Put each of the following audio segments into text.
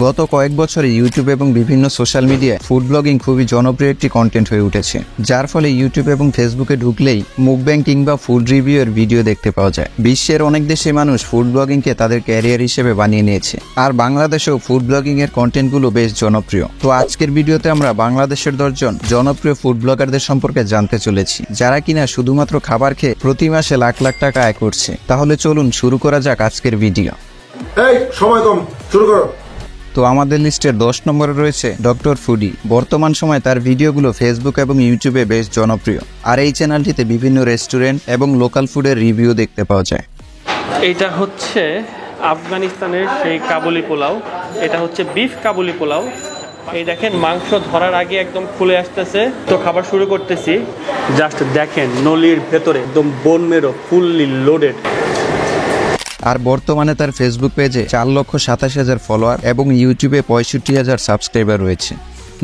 গত কয়েক বছরে ইউটিউব এবং বিভিন্ন সোশ্যাল মিডিয়ায় ফুড ব্লগিং খুবই জনপ্রিয় একটি কন্টেন্ট হয়ে উঠেছে, যার ফলে ইউটিউব এবং ফেসবুকে ঢুকলেই মুকব্যাং কিংবা ফুড রিভিউয়ের ভিডিও দেখতে পাওয়া যায়। বিশ্বের অনেক দেশে মানুষ ফুড ব্লগিংকে তাদের ক্যারিয়ার হিসেবে বানিয়ে নিয়েছে, আর বাংলাদেশেও ফুড ব্লগিং এর কন্টেন্টগুলো বেশ জনপ্রিয়। তো আজকের ভিডিওতে আমরা বাংলাদেশের 10 জন জনপ্রিয় ফুড ব্লগারদের সম্পর্কে জানতে চলেছি, যারা কিনা শুধুমাত্র খাবার খেয়ে প্রতি মাসে লাখ লাখ টাকা আয় করছে। তাহলে চলুন শুরু করা যাক আজকের ভিডিও। সময় কম, শুরু করো। তো আমাদের লিস্টের 10 নম্বরে রয়েছে ডক্টর ফুডি। বর্তমান সময়ে তার ভিডিওগুলো ফেসবুক এবং ইউটিউবে বেশ জনপ্রিয়, আর এই চ্যানেলটিতে বিভিন্ন রেস্টুরেন্ট এবং লোকাল ফুডের রিভিউ দেখতে পাওয়া যায়। এটা হচ্ছে আফগানিস্তানের সেই কাবুলি পোলাও, এটা হচ্ছে বিফ কাবুলি পোলাও। এই দেখেন মাংস ধরার আগে একদম খুলে আসতেছে। তো খাবার শুরু করতেছি। জাস্ট দেখেন নলির ভেতরে একদম বোন মেরো ফুললি লোডেড। আর বর্তমানে তার ফেসবুক পেজে 4,27,000 ফলোয়ার এবং ইউটিউবে 65,000 সাবস্ক্রাইবার রয়েছে।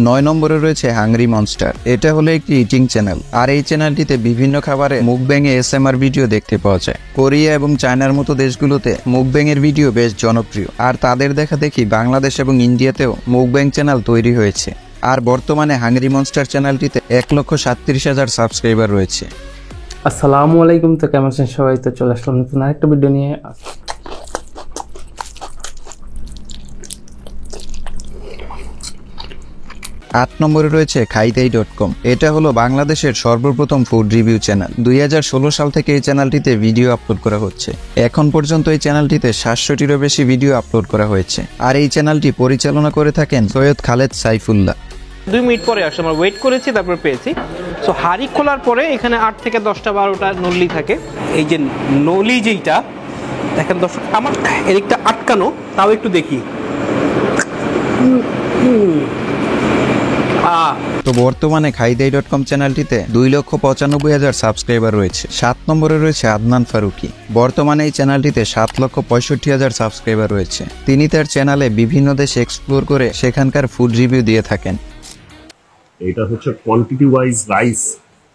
9 নম্বরে রয়েছে হাংরি মনস্টার। এটা হলো একটি ইটিং চ্যানেল, আর এই চ্যানেলটিতে বিভিন্ন খাবারে মুকব্যাংয়ে এসএমআর ভিডিও দেখতে পাওয়া যায়। কোরিয়া এবং চায়নার মতো দেশগুলোতে মুকব্যাংয়ের ভিডিও বেশ জনপ্রিয়, আর তাদের দেখা দেখি বাংলাদেশ এবং ইন্ডিয়াতেও মুকব্যাং চ্যানেল তৈরি হয়েছে। আর বর্তমানে হাংরি মনস্টার চ্যানেলটিতে 1,37,000 সাবস্ক্রাইবার রয়েছে। আসসালামু আলাইকুম। তো কেমন আছেন সবাই? তো চলে আসলাম নতুন আরেকটা ভিডিও নিয়ে। 8 নম্বরে রয়েছে খাইতেই.com। এটা হলো বাংলাদেশের সর্বপ্রথম ফুড রিভিউ চ্যানেল। 2016 সাল থেকে এই চ্যানেলটিতে ভিডিও আপলোড করা হচ্ছে। এখন পর্যন্ত এই চ্যানেলটিতে 700টিরও বেশি ভিডিও আপলোড করা হয়েছে, আর এই চ্যানেলটি পরিচালনা করে থাকেন সৈয়দ খালেদ সাইফুল্লাহ। 2 মিনিট পরে আসলে আমরা ওয়েট করেছি, তারপর পেয়েছি। সো হাঁড়ি খোলার পরে এখানে 8 থেকে 10টা 12টা নলি থাকে। এই যে নলি যেইটা দেখেন দর্শক, আমার এদিকটা আটকানো, তাও একটু দেখি। তো বর্তমানে খাইতেই.com চ্যানেলটিতে 2,95,000 সাবস্ক্রাইবার রয়েছে। 7 নম্বরে রয়েছে আদনান ফারুকি। বর্তমানে এই চ্যানেলটিতে 7,65,000 সাবস্ক্রাইবার রয়েছে। তিনি তার চ্যানেলে বিভিন্ন দেশ এক্সপ্লোর করে সেখানকার ফুড রিভিউ দিয়ে থাকেন। এটা হচ্ছে কোয়ান্টিটি ওয়াইজ রাইস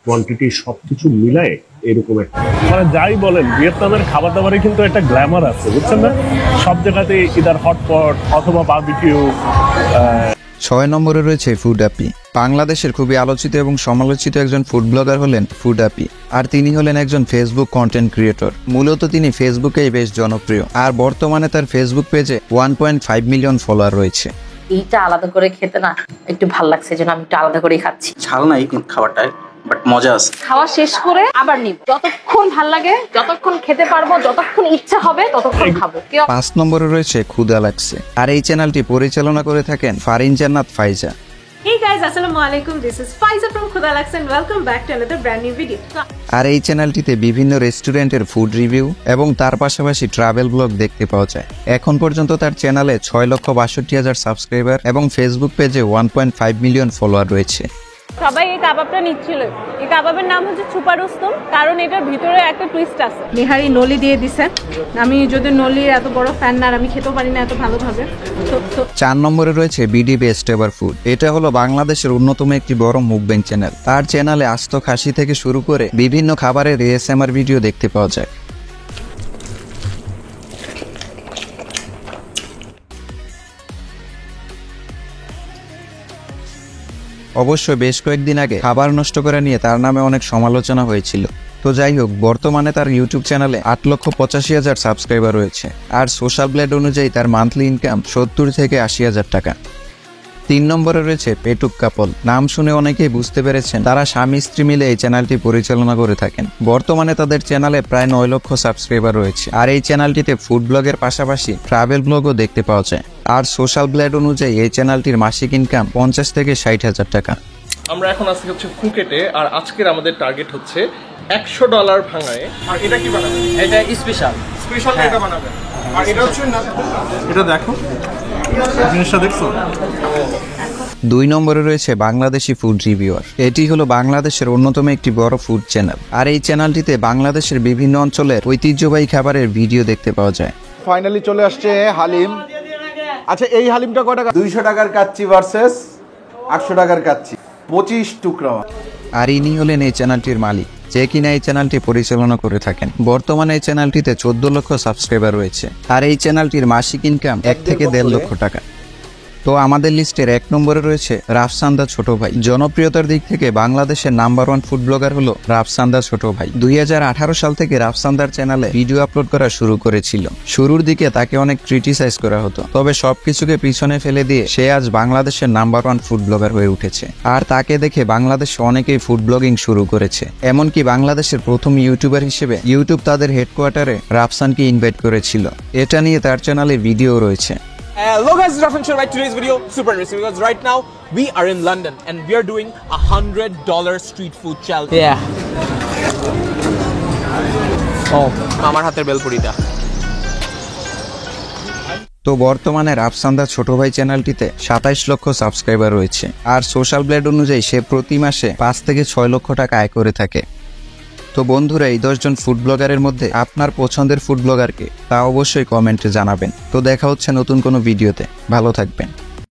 কোয়ান্টিটি সবকিছু মিলায় এরকম একটা, মানে যাই বলেন ভিয়েতনামের খাবার দাবারে কিন্তু একটা গ্ল্যামার আছে, বুঝছেন না? সব জায়গাতে ইদার হটপট অথবা বারবিকিউ। 6 নম্বরে রয়েছে ফুড আপি। বাংলাদেশের খুবই আলোচিত এবং সমালোচিত একজন ফুড ব্লগার হলেন ফুড আপি, আর তিনি হলেন একজন ফেসবুক কন্টেন্ট ক্রিয়েটর। মূলত তিনি ফেসবুকেই বেশ জনপ্রিয়, আর বর্তমানে তার ফেসবুক পেজে 1.5 মিলিয়ন ফলোয়ার রয়েছে। এইটা আলাদা করে খেতে না একটু ভালো লাগছে, যেন আমি একটু আলাদা করেই খাচ্ছি। ঝাল নাই কিন্তু খাবারটায়, বাট মজা আছে। খাওয়া শেষ করে আবার নিব, যতক্ষণ ভাল লাগে, যতক্ষণ খেতে পারবো, যতক্ষণ ইচ্ছা হবে ততক্ষণ খাবো। 5 নম্বরে রয়েছে ক্ষুধা লাগছে, আর এই চ্যানেলটি পরিচালনা করে থাকেন ফারিন জান্নাত ফাইজা। Hey guys, Assalamualaikum. This is Faiza from Khuda Lux and welcome back to another brand new video. আর এই চ্যানেলটিতে বিভিন্ন রেস্টুরেন্টের ফুড রিভিউ এবং তার পাশাপাশি ট্রাভেল ব্লগ দেখতে পাওয়া যায়। এখন পর্যন্ত তার চ্যানেলে 6,62,000 সাবস্ক্রাইবার এবং ফেসবুক পেজে 1.5 মিলিয়ন ফলোয়ার রয়েছে। সবাই এই কাবাবটা নিচ্ছিল। এই কাবাবের নাম হচ্ছে ছুপা রুস্তম, কারণ এটার ভিতরে একটা টুইস্ট আছে। নেহারি নলি দিয়ে দিছে। আমি যদি নলির এত বড় ফ্যান না, আর আমি খেতেও পারি না এত ভালোভাবে। 4 নম্বরে রয়েছে বিডি বেস্ট এভার ফুড। এটা হলো বাংলাদেশের অন্যতম একটি বড় মুকব্যাং চ্যানেল। তার চ্যানেলে আস্ত খাসি থেকে শুরু করে বিভিন্ন খাবারের এএসএমআর ভিডিও দেখতে পাওয়া যায়। অবশ্য বেশ কয়েকদিন আগে খাবার নষ্ট করা নিয়ে তার নামে অনেক সমালোচনা হয়েছিল। তো যাই হোক, বর্তমানে তার ইউটিউব চ্যানেলে 8,85,000 সাবস্ক্রাইবার রয়েছে, আর সোশ্যাল ব্লেড অনুযায়ী তার মান্থলি ইনকাম 70 থেকে 80,000 টাকা। 3 নম্বরে রয়েছে পেটুক কাপল। নাম শুনে অনেকেই বুঝতে পেরেছেন তারা স্বামী স্ত্রী মিলে এই চ্যানেলটি পরিচালনা করে থাকেন। বর্তমানে তাদের চ্যানেলে প্রায় 9 লক্ষ সাবস্ক্রাইবার রয়েছে, আর এই চ্যানেলটিতে ফুড ব্লগের পাশাপাশি ট্রাভেল ব্লগও দেখতে পাওয়া যায়। আর সোশ্যাল ব্লেড অনুযায়ী এই চ্যানেলটির মাসিক ইনকাম 50 থেকে 60,000 টাকা। আমরা এখন আজকে হচ্ছে ফুকেটে, আর আজকের আমাদের টার্গেট হচ্ছে $100 ভাঙায়। আর এটা কি বানাবে? এটা স্পেশাল এটা বানাবে। আর এটা হচ্ছে না, এটা দেখো জিনিসটা দেখছো। 2 নম্বরে রয়েছে বাংলাদেশি ফুড রিভিউয়ার। এটি হলো বাংলাদেশের অন্যতম একটি বড় ফুড চ্যানেল, আর এই চ্যানেলটিতে বাংলাদেশের বিভিন্ন অঞ্চলের ঐতিহ্যবাহী খাবারের ভিডিও দেখতে পাওয়া যায়। ফাইনালি চলে আসছে হালিম। আচ্ছা, এই হালিমটা কত টাকা? 200 টাকার কাচ্চি ভার্সেস 800 টাকার কাচ্চি, 25 টুকরা। আর ইনি হলেন এই চ্যানেলটির মালিক, যে কিনা এই চ্যানেলটি পরিচালনা করে থাকেন। বর্তমানে এই চ্যানেলটিতে 14 লক্ষ সাবস্ক্রাইবার রয়েছে, আর এই চ্যানেলটির মাসিক ইনকাম 1 থেকে 1.5 লক্ষ টাকা। তো আমাদের লিস্টের 1 নম্বরে রয়েছে রাফসান্দা ছোট ভাই। জনপ্রিয়তার দিক থেকে বাংলাদেশের নাম্বার 1 ফুড ব্লগার হলো রাফসান্দা ছোট ভাই। 2018 সাল থেকে রাফসান্দার চ্যানেলে ভিডিও আপলোড করা শুরু করেছিল। শুরুর দিকে তাকে অনেক ক্রিটিসাইজ করা হতো, তবে সবকিছুকে পিছনে ফেলে দিয়ে সে আজ বাংলাদেশের নাম্বার 1 ফুড ব্লগার হয়ে উঠেছে। আর তাকে দেখে বাংলাদেশে অনেকেই ফুড ব্লগিং শুরু করেছে। এমনকি বাংলাদেশের প্রথম ইউটিউবার হিসেবে ইউটিউব তাদের হেডকোয়ার্টারে রাফসানকে ইনভাইট করেছিল। এটা নিয়ে তার চ্যানেলে ভিডিও রয়েছে। Hello guys, it's Rafan Sharma. Today's video super interesting because right now we are in London and we are doing a $100 street food challenge. Yeah. Oh, আমার হাতের বেলপুরিটা। তো বর্তমানে রাফসান্দা ছোট ভাই চ্যানেলটিতে 27 লক্ষ সাবস্ক্রাইবার রয়েছে। আর সোশ্যাল ব্লেড অনুযায়ী সে প্রতি মাসে 5 থেকে 6 লক্ষ টাকা আয় করে থাকে। তো বন্ধুরা, এই 10 জন ফুড ব্লগারের মধ্যে আপনার পছন্দের ফুড ব্লগারকে তা অবশ্যই কমেন্টে জানাবেন। তো দেখা হচ্ছে নতুন কোনো ভিডিওতে। ভালো থাকবেন।